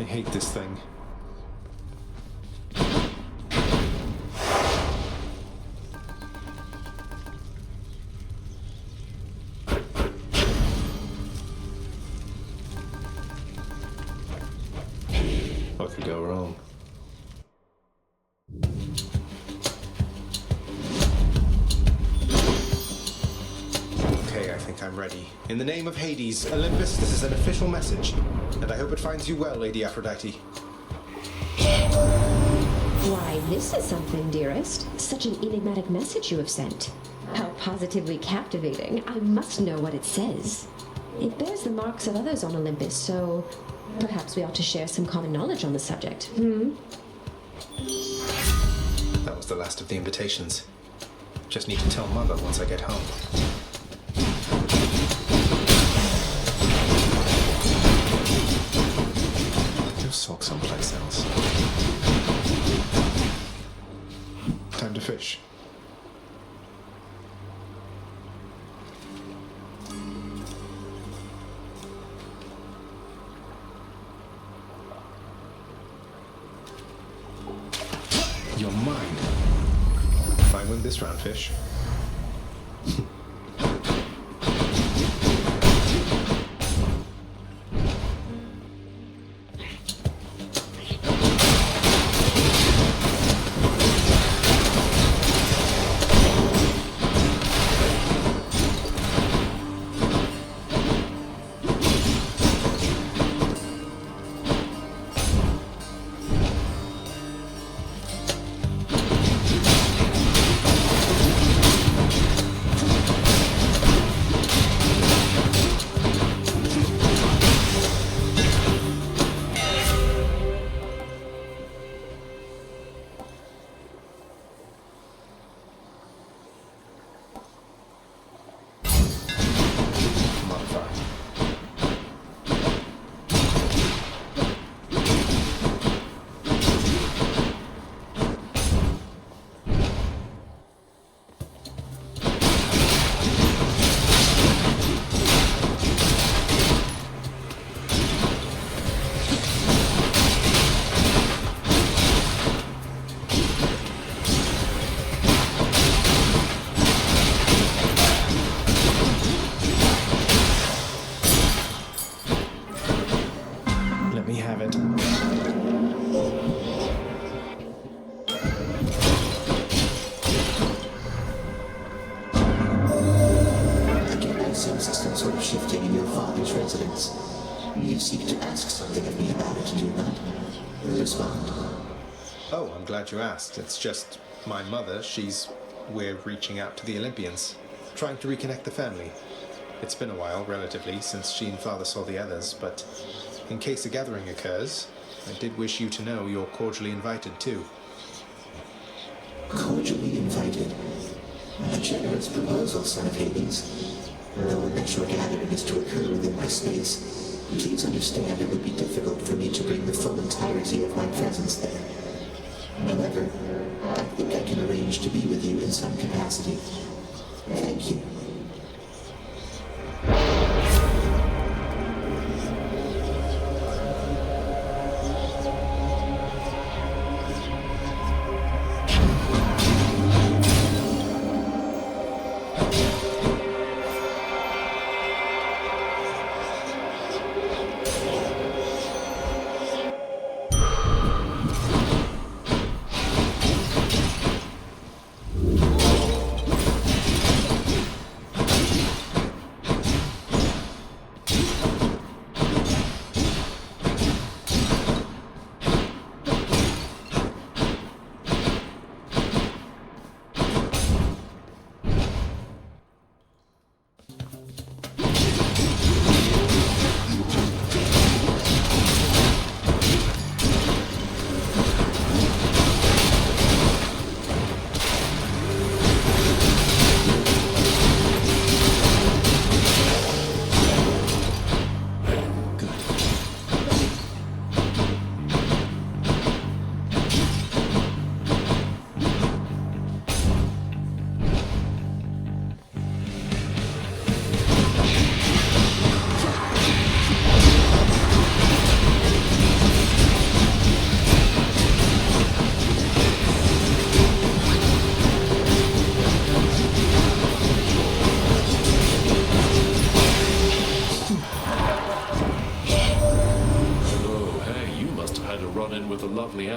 hate this thing. What could go wrong? Okay, I think I'm ready. In the name of Hades, Olympus, this is an official message, and I hope it finds you well, Lady Aphrodite. Why, this is something, dearest. Such an enigmatic message you have sent. How positively captivating. I must know what it says. It bears the marks of others on Olympus, so perhaps we ought to share some common knowledge on the subject. That was the last of the invitations. Just need to tell Mother once I get home. Go sulk someplace else. Time to fish. You're mine. If I win this round, fish. You seek to ask something of me about it, do you not? Respond. Oh, I'm glad you asked. It's just my mother, we're reaching out to the Olympians, trying to reconnect the family. It's been a while, relatively, since she and Father saw the others, but in case a gathering occurs, I did wish you to know you're cordially invited too. Cordially invited? A generous proposal, son of Hades. Though a ritual gathering is to occur within my space, please understand it would be difficult for me to bring the full entirety of my presence there. However, I think I can arrange to be with you in some capacity. Thank you.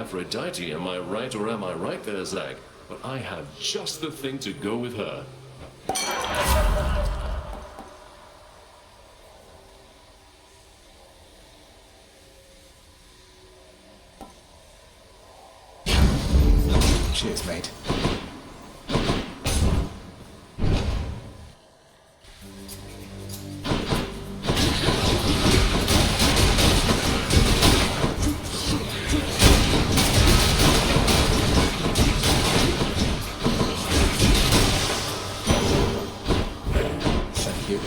Aphrodite, am I right or am I right there, Zag? But I have just the thing to go with her. Cheers, mate. Thank you.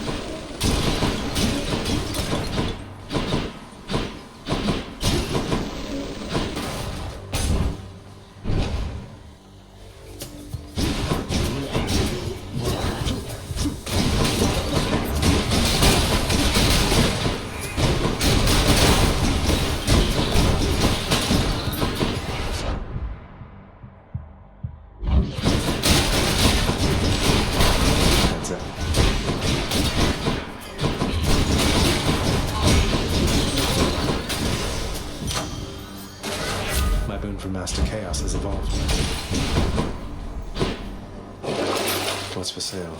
That's it. My boon from Master Chaos has evolved. What's for sale?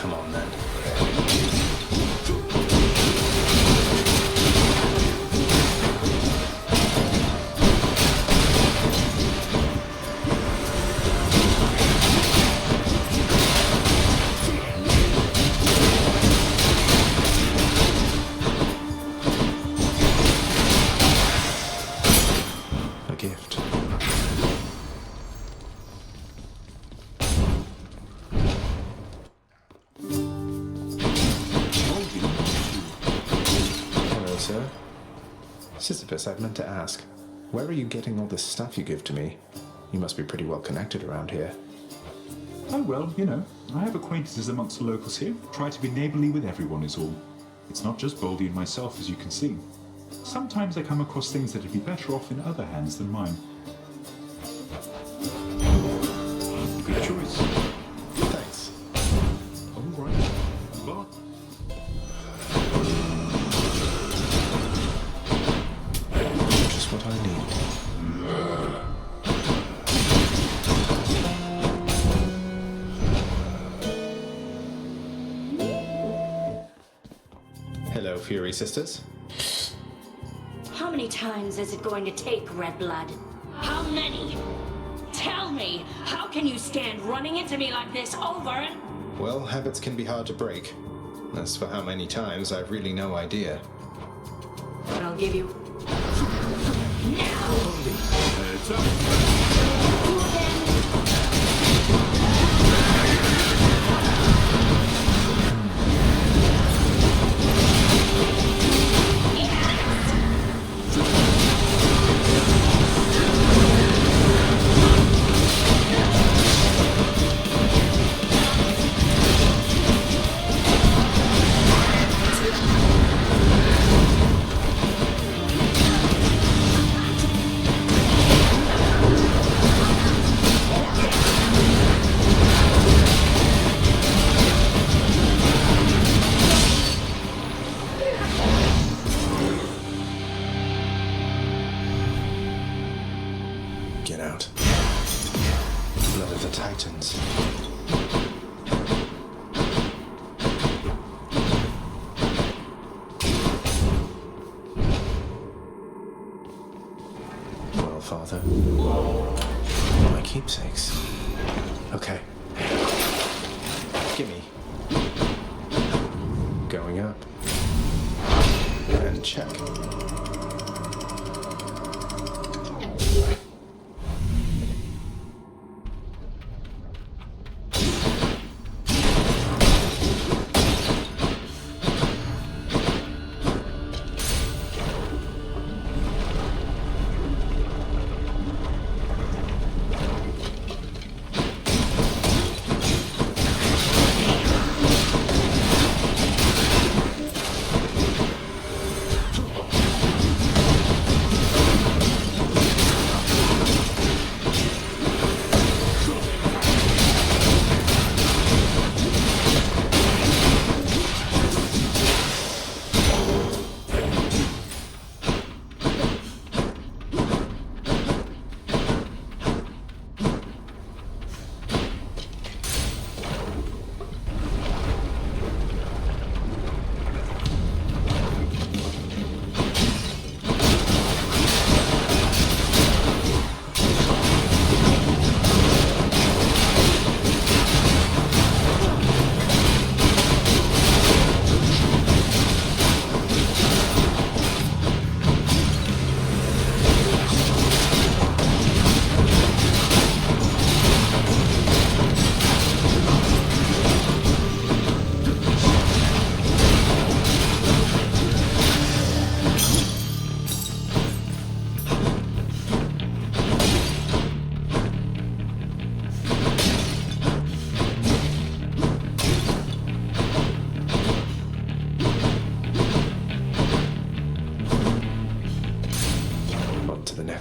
Come on then. A gift. Hello, sir. Sisyphus, I've meant to ask, where are you getting all this stuff you give to me? You must be pretty well connected around here. Oh, well, you know, I have acquaintances amongst the locals here. Try to be neighbourly with everyone is all. It's not just Baldy and myself, as you can see. Sometimes I come across things that'd be better off in other hands than mine. Good choice. Thanks. All right. But Just what I need. Hello, Fury Sisters. How many times is it going to take, Red Blood? How many? Tell me, how can you stand running into me like this over and... Well, habits can be hard to break. As for how many times, I've really no idea. But I'll give you... Now! heads up. Who again? Get out. Blood of the Titans. Well, Father. My keepsakes. Okay. Gimme. Going up. And check.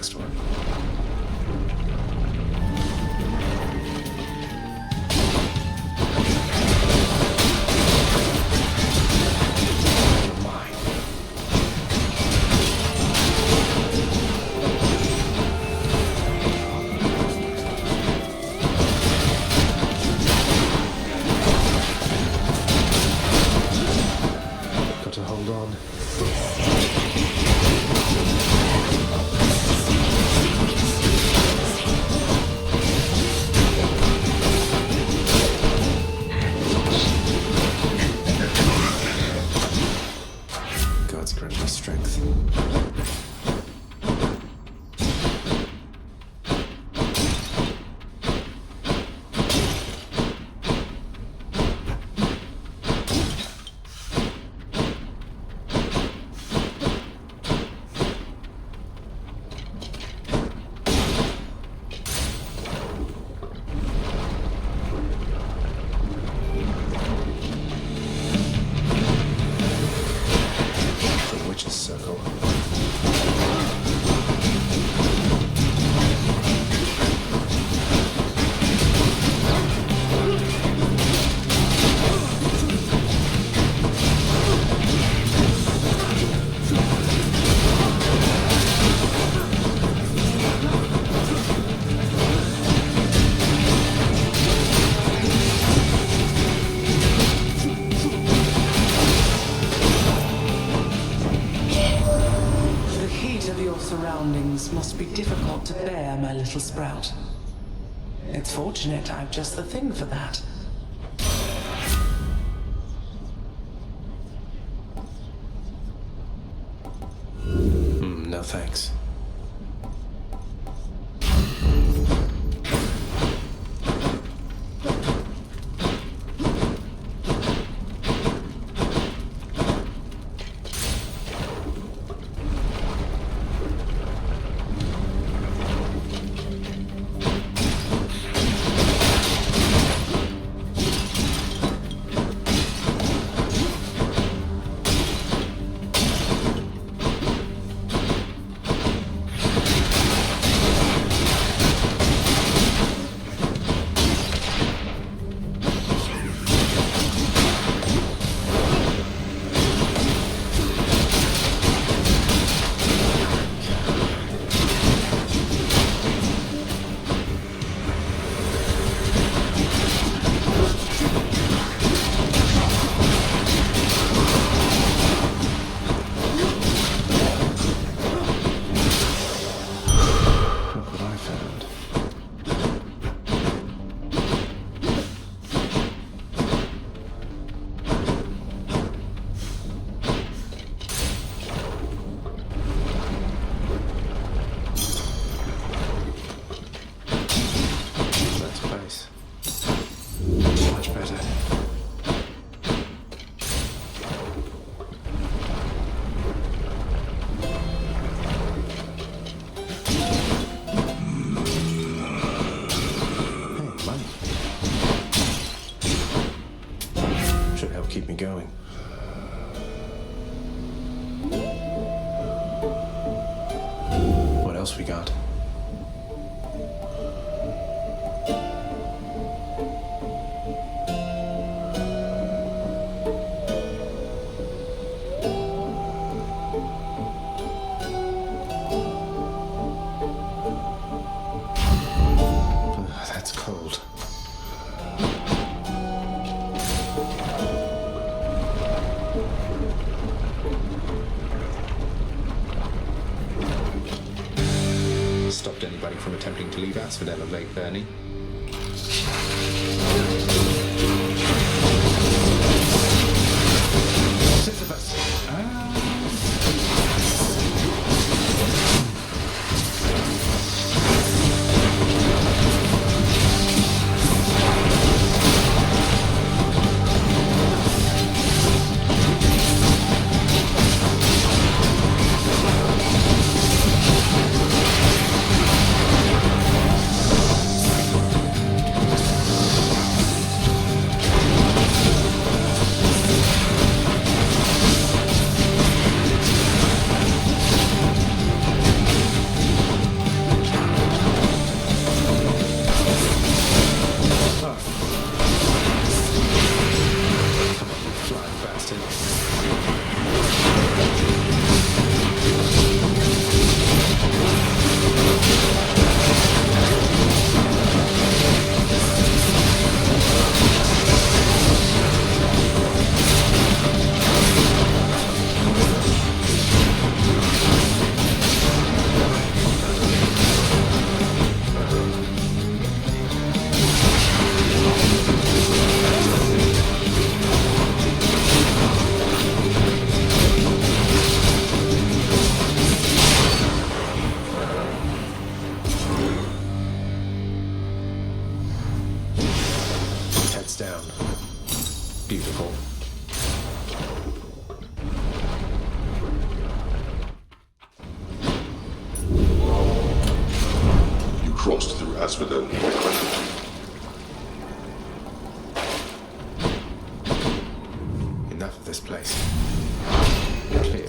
next one. Got to hold on. God's granted me strength. The witch's circle. The heat of your surroundings must be difficult to bear, my little sprout. It's fortunate I've just the thing for that. No thanks. Look what I found. That's place. Much better. Hey, money. Should help keep me going. What else we got? That's cold. Stopped anybody from attempting to leave Asphodel of late, Bernie. Sisyphus! as we do frequently. Enough of this place. Clear.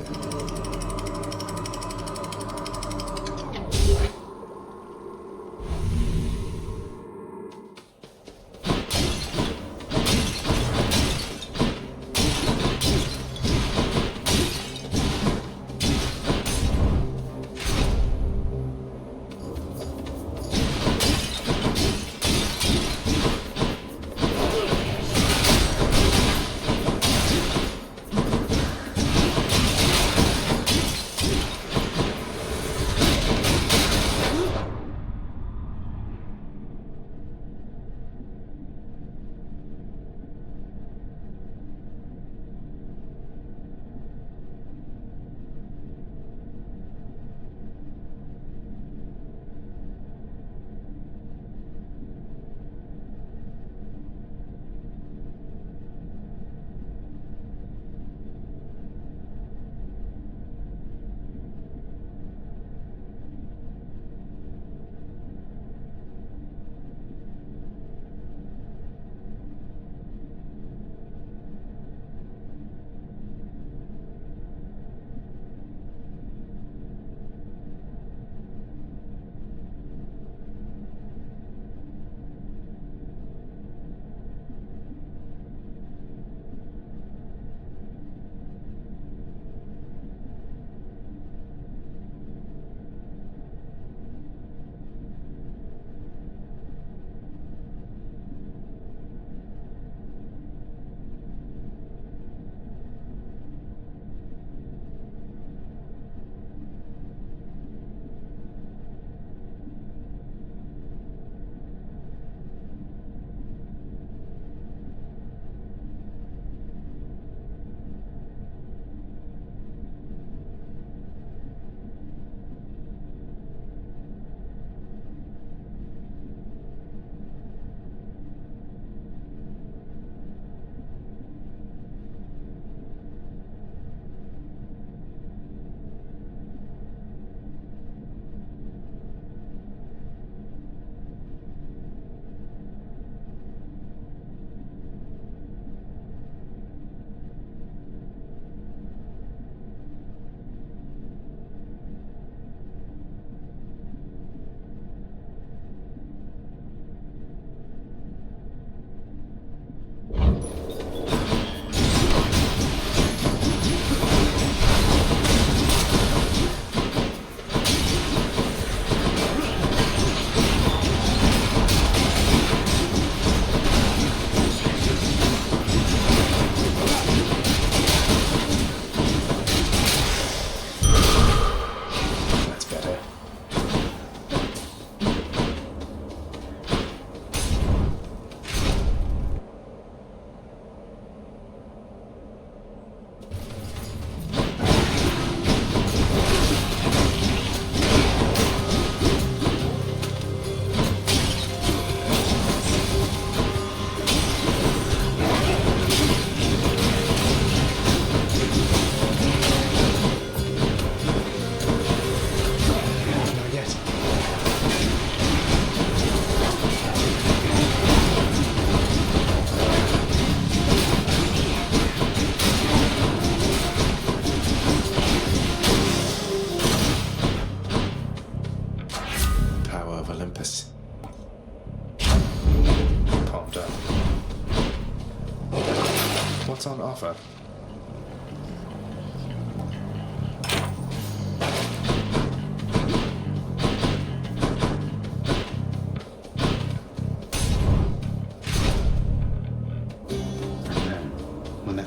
What's on offer?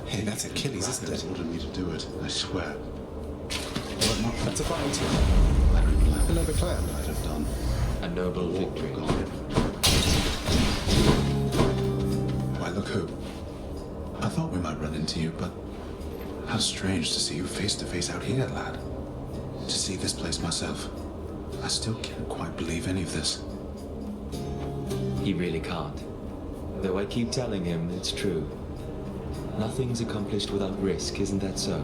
Hey, that's Achilles, isn't it? Ordered me to do it, I swear. That's a fight. Another clan. I'd have done. A noble victory. Why, look who. I thought we might run into you, but how strange to see you face to face out here, lad. To see this place myself. I still can't quite believe any of this. He really can't. Though I keep telling him it's true. Nothing's accomplished without risk, isn't that so?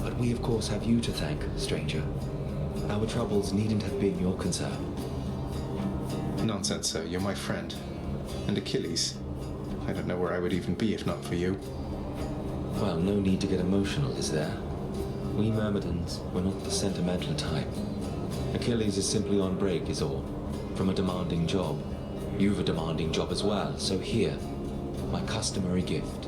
But we of course have you to thank, stranger. Our troubles needn't have been your concern. Nonsense, sir. You're my friend. And Achilles. I don't know where I would even be if not for you. Well, no need to get emotional, is there? We Myrmidons, we're not the sentimental type. Achilles is simply on break, is all. From a demanding job. You've a demanding job as well, so here, my customary gift.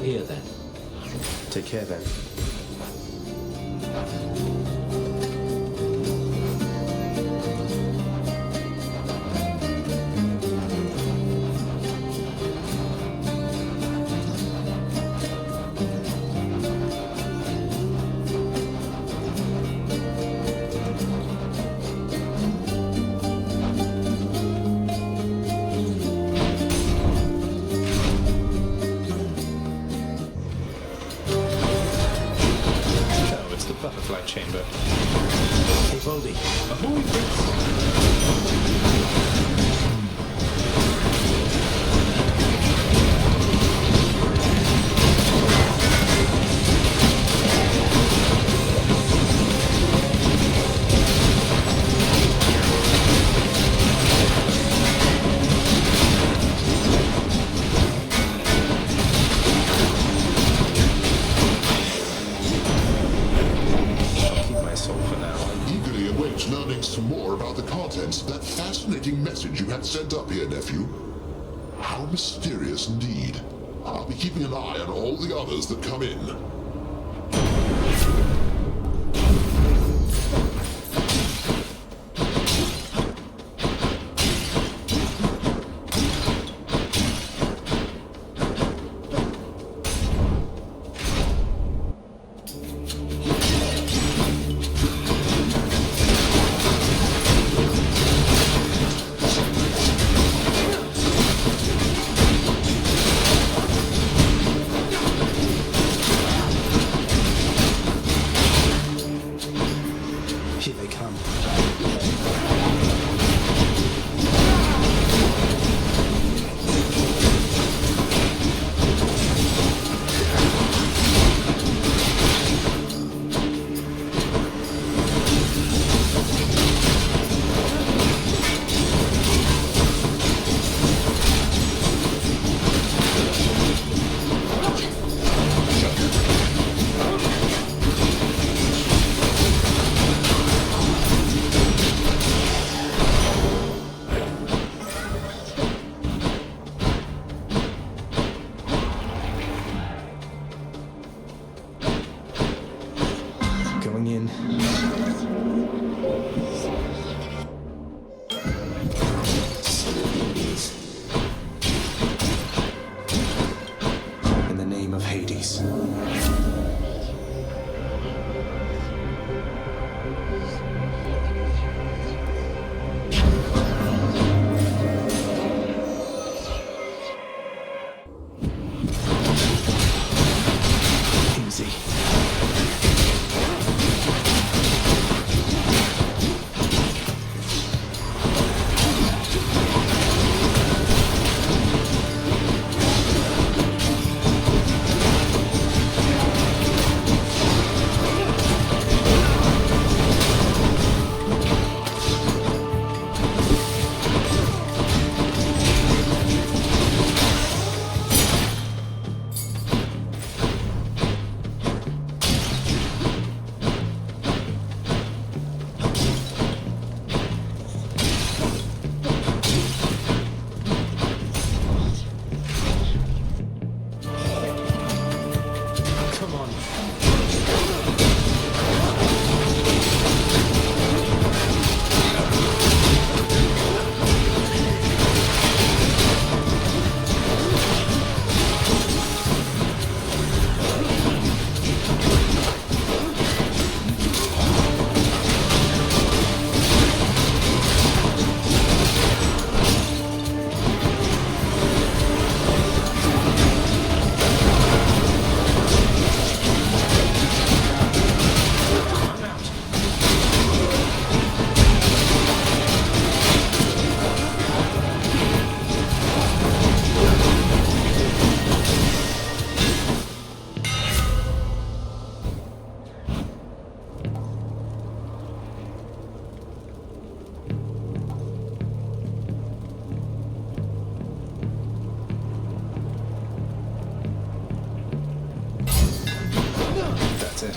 Here then. Take care then. Butterfly chamber. Hey, Baldy. Ahoy, learning some more about the contents of that fascinating message you had sent up here, nephew. How mysterious indeed. I'll be keeping an eye on all the others that come in.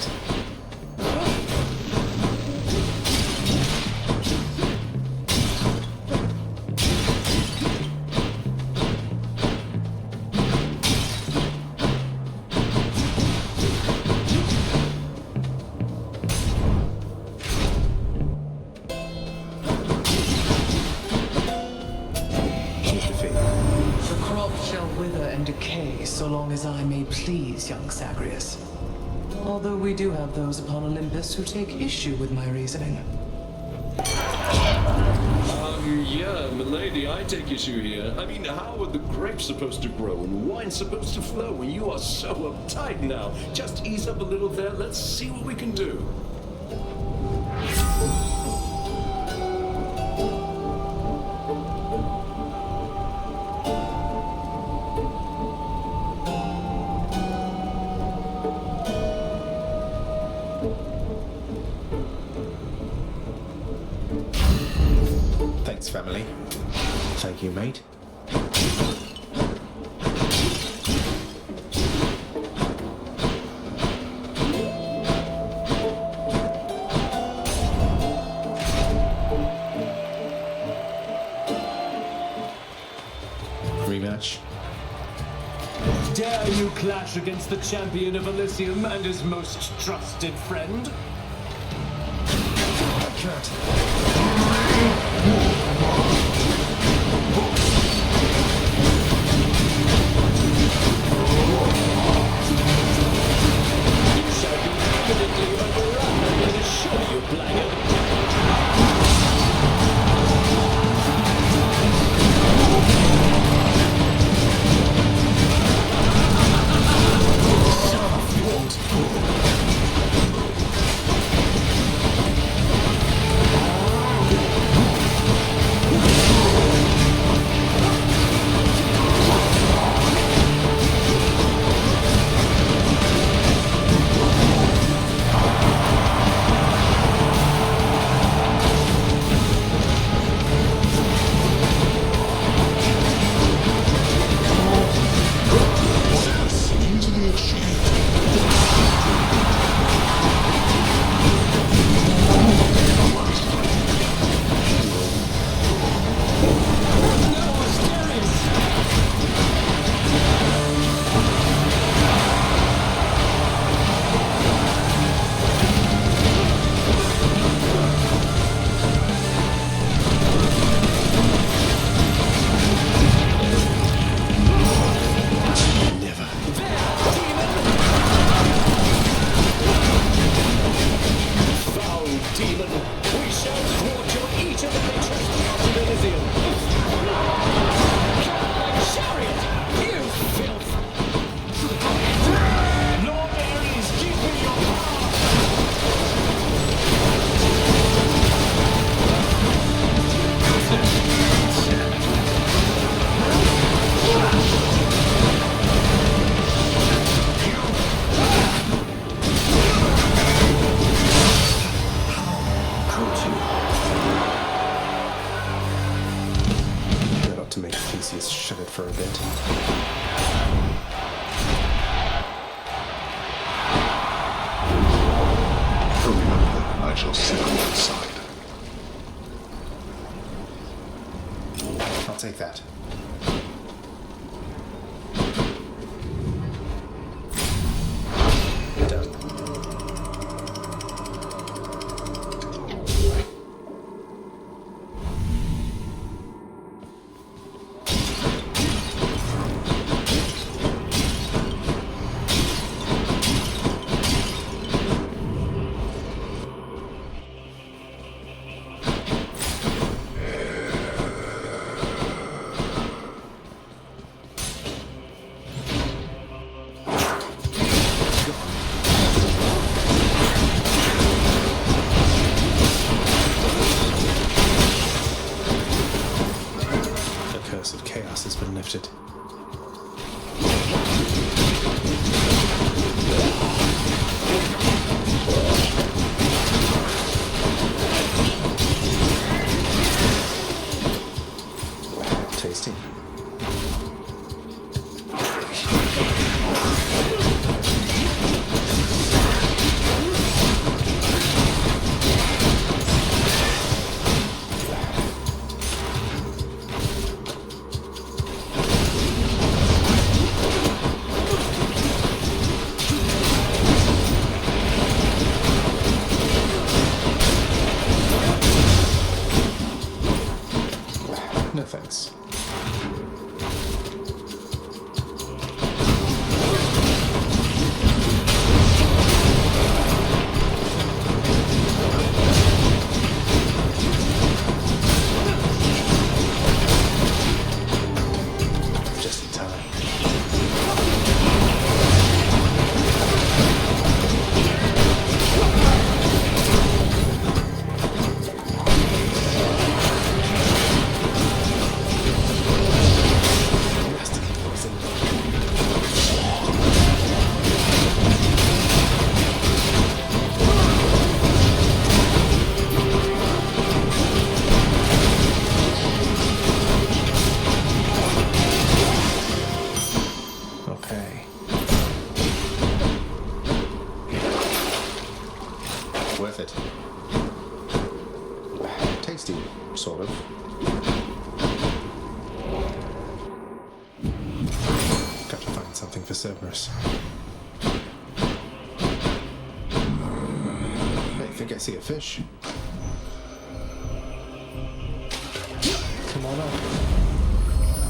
that. The crop shall wither and decay so long as I may please young Zagreus. Although we do have those upon Olympus who take issue with my reasoning. Yeah, milady, I take issue here. I mean, how are the grapes supposed to grow and wine supposed to flow when you are so uptight now? Just ease up a little there, let's see what we can do. Thanks, family. Thank you, mate. Rematch. Dare you clash against the champion of Elysium and his most trusted friend? I can't. You shall be evidently overrun, I assure you, blackguard. Easily achieved. Foul demon, we shall thwart your eternally trespass in Elysium. Chariot, you filth! Lord Ares, give me your power! That ought to make Theseus shut it for a bit. Remember, I shall sit on that side. I'll take that. Done. The curse of chaos has been lifted. Tasty. something for Cerberus. I think I see a fish. Come on up.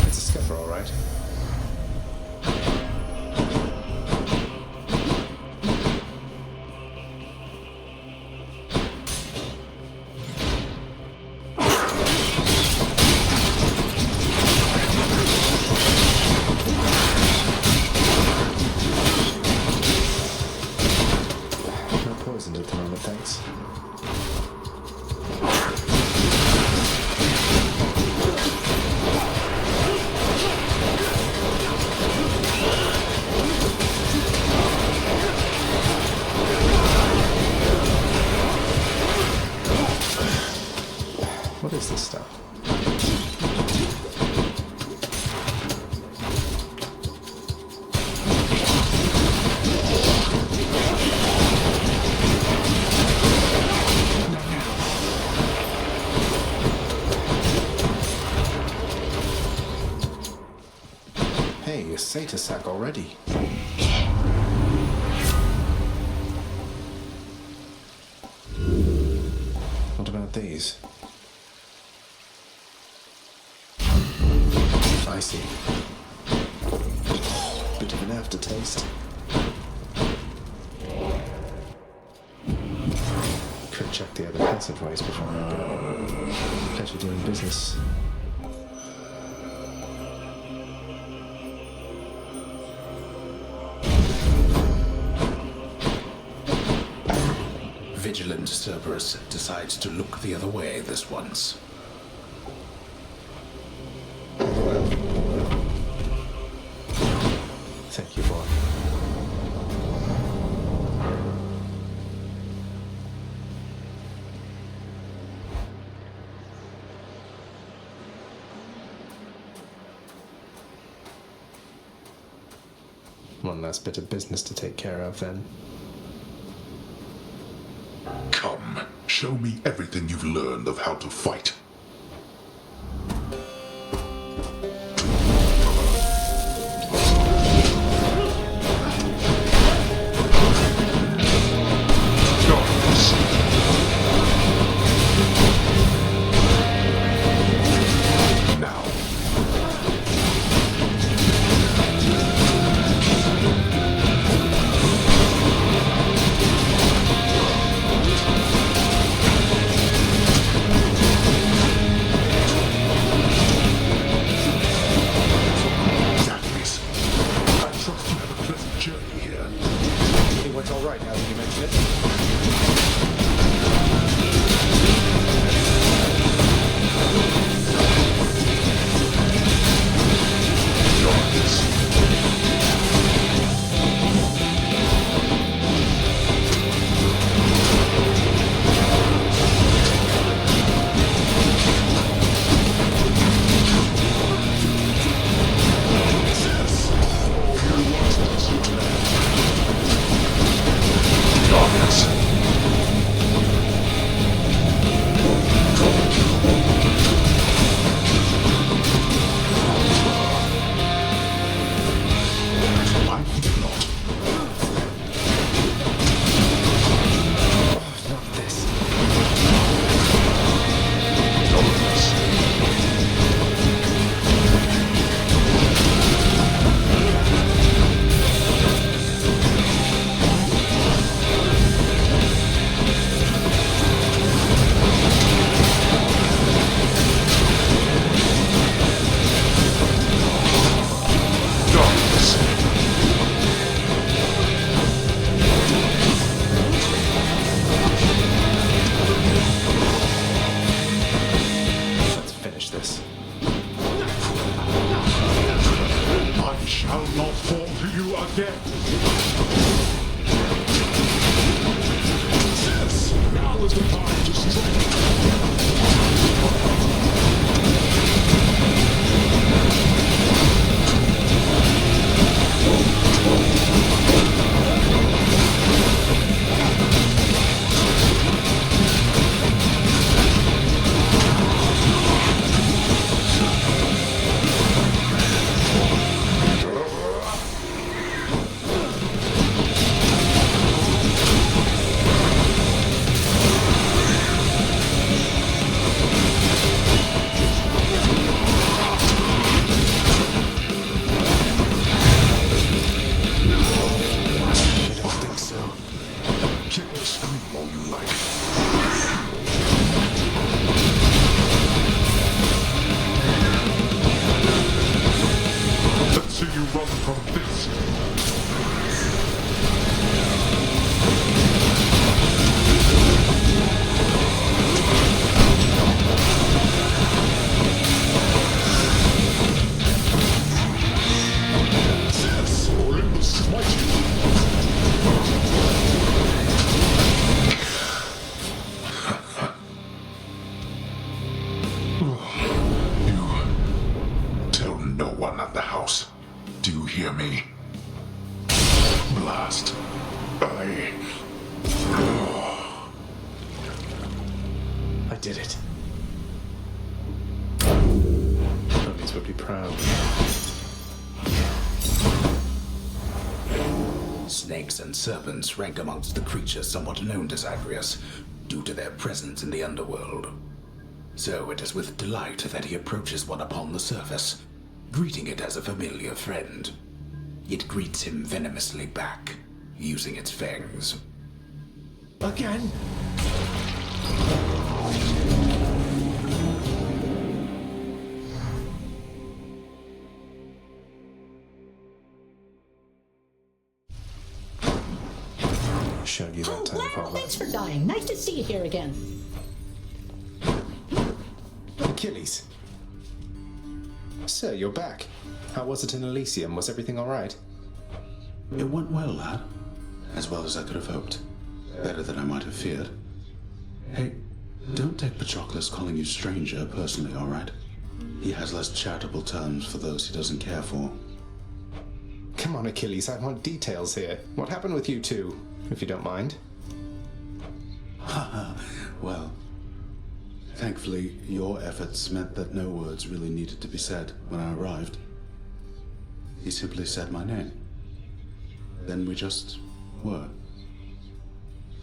It's a scupper, all right. No poisons at the moment, thanks. What is this stuff? Hey, a satyr sack already. What about these? I see. Bit of an aftertaste. Could check the other passageways before I go. Pleasure doing business. Vigilant Cerberus decides to look the other way this once. Thank you, boy. One last bit of business to take care of, then. Come, show me everything you've learned of how to fight. no one at the house. Do you hear me? Blast. I did it. Homies would be proud. Snakes and serpents rank amongst the creatures somewhat known to Zagreus, due to their presence in the underworld. So it is with delight that he approaches one upon the surface, greeting it as a familiar friend. It greets him venomously back, using its fangs. Again? Showed you that time, wow, Father. thanks for dying. Nice to see you here again. Achilles. Sir, you're back. How was it in Elysium? Was everything all right? It went well, lad. As well as I could have hoped. Better than I might have feared. Hey, don't take Patroclus calling you stranger personally, all right? He has less charitable terms for those he doesn't care for. Come on, Achilles, I want details here. What happened with you two, if you don't mind? Haha, well, thankfully, your efforts meant that no words really needed to be said when I arrived. He simply said my name. Then we just were.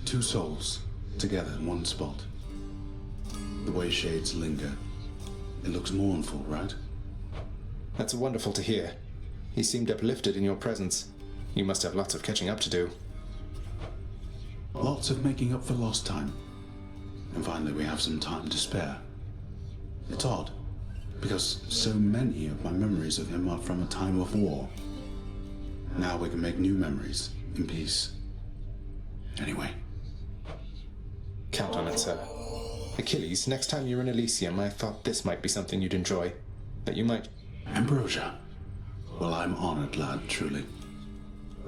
Two souls, together in one spot. The way shades linger. It looks mournful, right? That's wonderful to hear. He seemed uplifted in your presence. You must have lots of catching up to do. Lots of making up for lost time. And finally we have some time to spare. It's odd, because so many of my memories of him are from a time of war. Now we can make new memories, in peace. Anyway. Count on it, sir. Achilles, next time you're in Elysium, I thought this might be something you'd enjoy. That you might... Ambrosia. Well, I'm honored, lad, truly.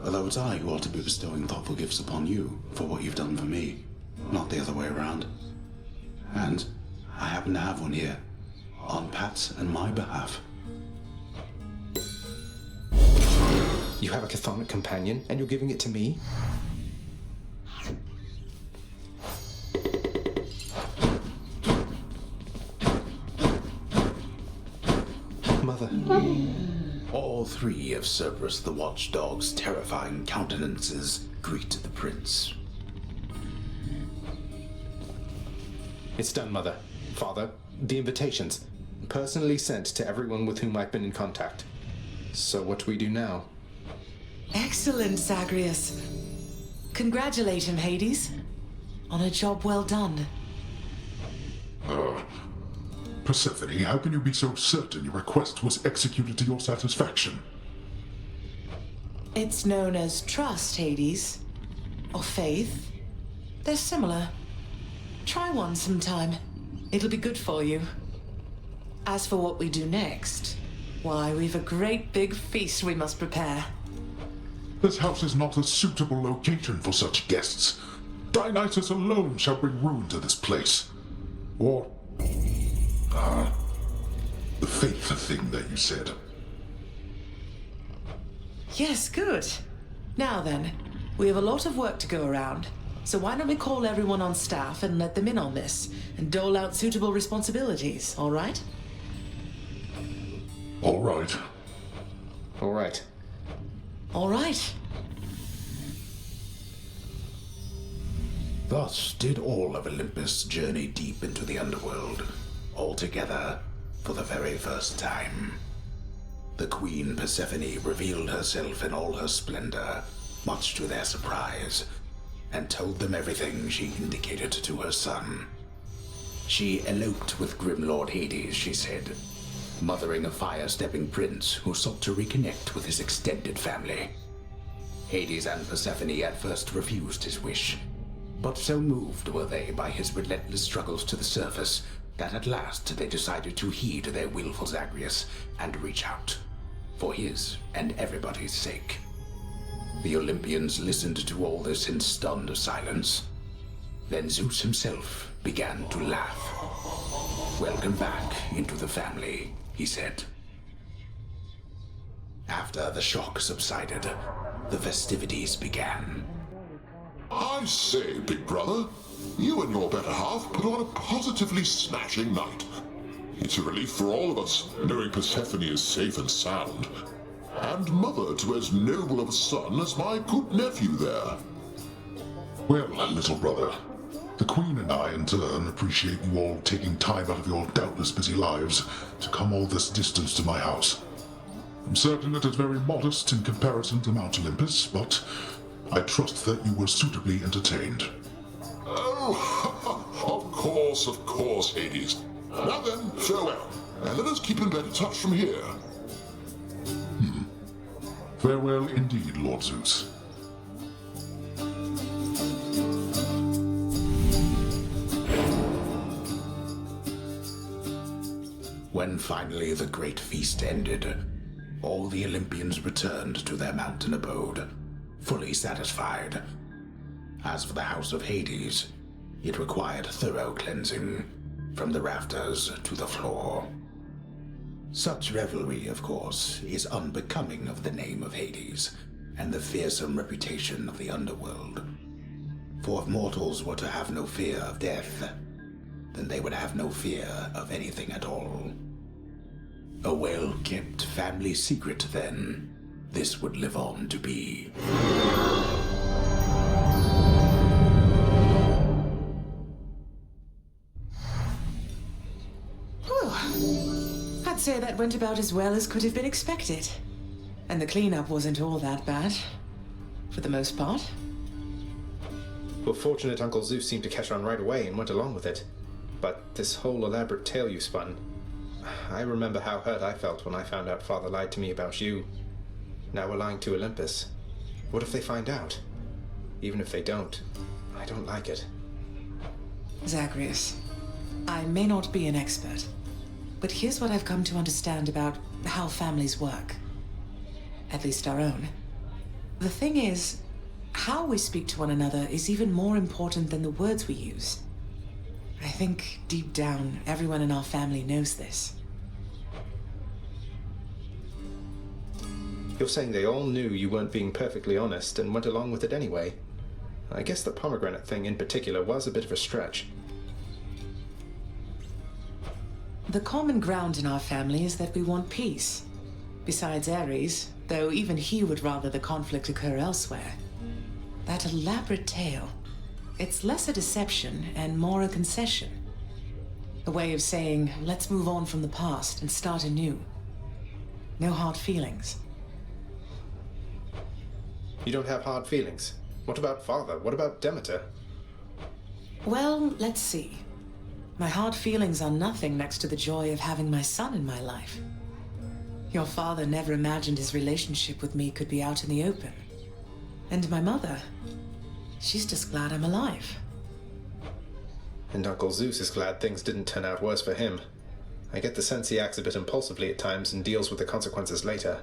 Although it's I who ought to be bestowing thoughtful gifts upon you for what you've done for me, not the other way around. And I happen to have one here, on Pat's and my behalf. You have a chthonic companion, and you're giving it to me? Mother. All three of Cerberus the Watchdog's terrifying countenances greet the prince. It's done, Mother. Father, the invitations. Personally sent to everyone with whom I've been in contact. So what do we do now? Excellent, Zagreus. Congratulate him, Hades. On a job well done. Persephone, how can you be so certain your request was executed to your satisfaction? It's known as trust, Hades. Or faith. They're similar. Try one sometime. It'll be good for you. As for what we do next, why, we've a great big feast we must prepare. This house is not a suitable location for such guests. Dionysus alone shall bring ruin to this place. Or... the faith thing that you said. Yes, good. Now then, we have a lot of work to go around. So why don't we call everyone on staff and let them in on this, and dole out suitable responsibilities, all right? All right. All right. All right. Thus did all of Olympus journey deep into the underworld, all together for the very first time. The Queen Persephone revealed herself in all her splendor, much to their surprise, and told them everything she indicated to her son. She eloped with grim Lord Hades, she said, mothering a fire-stepping prince who sought to reconnect with his extended family. Hades and Persephone at first refused his wish, but so moved were they by his relentless struggles to the surface that at last they decided to heed their willful Zagreus and reach out, for his and everybody's sake. The Olympians listened to all this in stunned silence. Then Zeus himself began to laugh. "Welcome back into the family," he said. After the shock subsided, the festivities began. I say, big brother, you and your better half put on a positively smashing night. It's a relief for all of us, knowing Persephone is safe and sound. And mother to as noble of a son as my good nephew there. Well, little brother, the Queen and I, in turn, appreciate you all taking time out of your doubtless busy lives to come all this distance to my house. I'm certain it is very modest in comparison to Mount Olympus, but I trust that you were suitably entertained. Oh, of course, Hades. Now then, farewell, and let us keep in better touch from here. Farewell indeed, Lord Zeus. When finally the great feast ended, all the Olympians returned to their mountain abode, fully satisfied. As for the house of Hades, it required thorough cleansing, from the rafters to the floor. Such revelry, of course, is unbecoming of the name of Hades, and the fearsome reputation of the underworld. For if mortals were to have no fear of death, then they would have no fear of anything at all. A well-kept family secret, then, this would live on to be. I'd say that went about as well as could have been expected. And the cleanup wasn't all that bad. For the most part. Well, fortunate Uncle Zeus seemed to catch on right away and went along with it. But this whole elaborate tale you spun... I remember how hurt I felt when I found out Father lied to me about you. Now we're lying to Olympus. What if they find out? Even if they don't, I don't like it. Zagreus, I may not be an expert, but here's what I've come to understand about how families work. At least our own. The thing is, how we speak to one another is even more important than the words we use. I think, deep down, everyone in our family knows this. You're saying they all knew you weren't being perfectly honest and went along with it anyway. I guess the pomegranate thing in particular was a bit of a stretch. The common ground in our family is that we want peace. Besides Ares, though even he would rather the conflict occur elsewhere. That elaborate tale, it's less a deception and more a concession. A way of saying, let's move on from the past and start anew. No hard feelings. You don't have hard feelings? What about Father? What about Demeter? Well, let's see. My hard feelings are nothing next to the joy of having my son in my life. Your father never imagined his relationship with me could be out in the open. And my mother, she's just glad I'm alive. And Uncle Zeus is glad things didn't turn out worse for him. I get the sense he acts a bit impulsively at times and deals with the consequences later.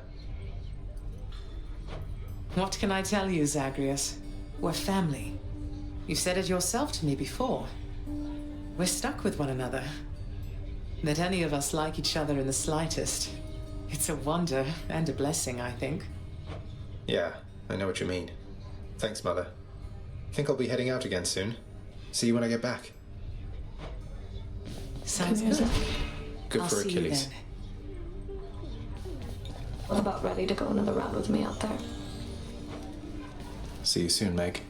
What can I tell you, Zagreus? We're family. You've said it yourself to me before. We're stuck with one another. That any of us like each other in the slightest. It's a wonder and a blessing, I think. Yeah, I know what you mean. Thanks, Mother. Think I'll be heading out again soon. See you when I get back. Sounds good. Good I'll for see you Achilles. then. About ready to go another round with me out there. See you soon, Meg.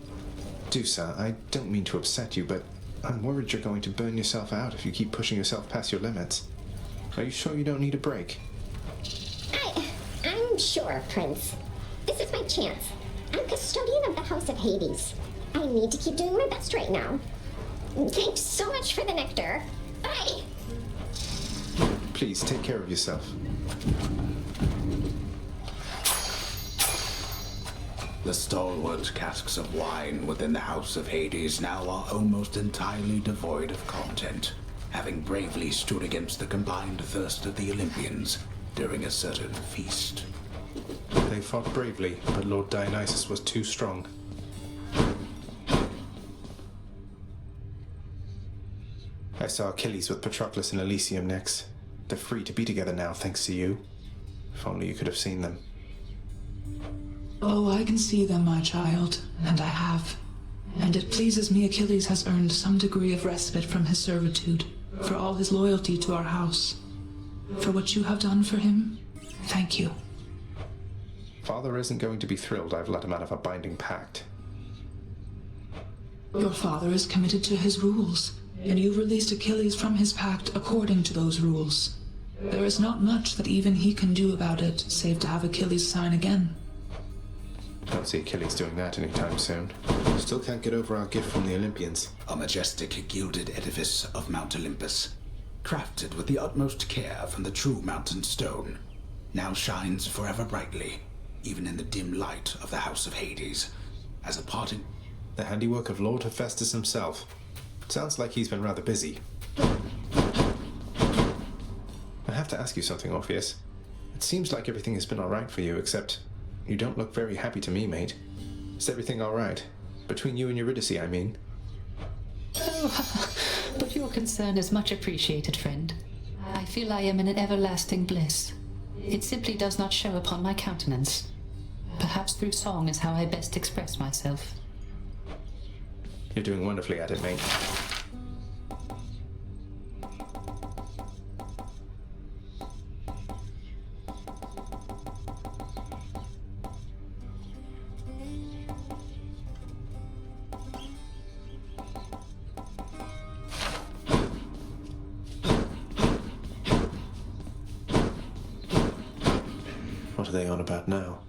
Do, sir, I don't mean to upset you, but I'm worried you're going to burn yourself out if you keep pushing yourself past your limits. Are you sure you don't need a break? I'm sure, Prince. This is my chance. I'm custodian of the House of Hades. I need to keep doing my best right now. Thanks so much for the nectar. Bye! Please, take care of yourself. The stalwart casks of wine within the House of Hades now are almost entirely devoid of content, having bravely stood against the combined thirst of the Olympians during a certain feast. They fought bravely, but Lord Dionysus was too strong. I saw Achilles with Patroclus in Elysium next. They're free to be together now, thanks to you. If only you could have seen them. Oh, I can see them, my child, and I have. And it pleases me Achilles has earned some degree of respite from his servitude, for all his loyalty to our house. For what you have done for him, thank you. Father isn't going to be thrilled I've let him out of a binding pact. Your father is committed to his rules, and you released Achilles from his pact according to those rules. There is not much that even he can do about it, save to have Achilles sign again. Don't see Achilles doing that anytime soon. Still can't get over our gift from the Olympians. A majestic gilded edifice of Mount Olympus, crafted with the utmost care from the true mountain stone, now shines forever brightly, even in the dim light of the House of Hades, as a parting... The handiwork of Lord Hephaestus himself. Sounds like he's been rather busy. I have to ask you something, Orpheus. It seems like everything has been alright for you, except you don't look very happy to me, mate. Is everything alright? Between you and Eurydice, I mean. Oh, but your concern is much appreciated, friend. I feel I am in an everlasting bliss. It simply does not show upon my countenance. Perhaps through song is how I best express myself. You're doing wonderfully at it, mate. What are they on about now?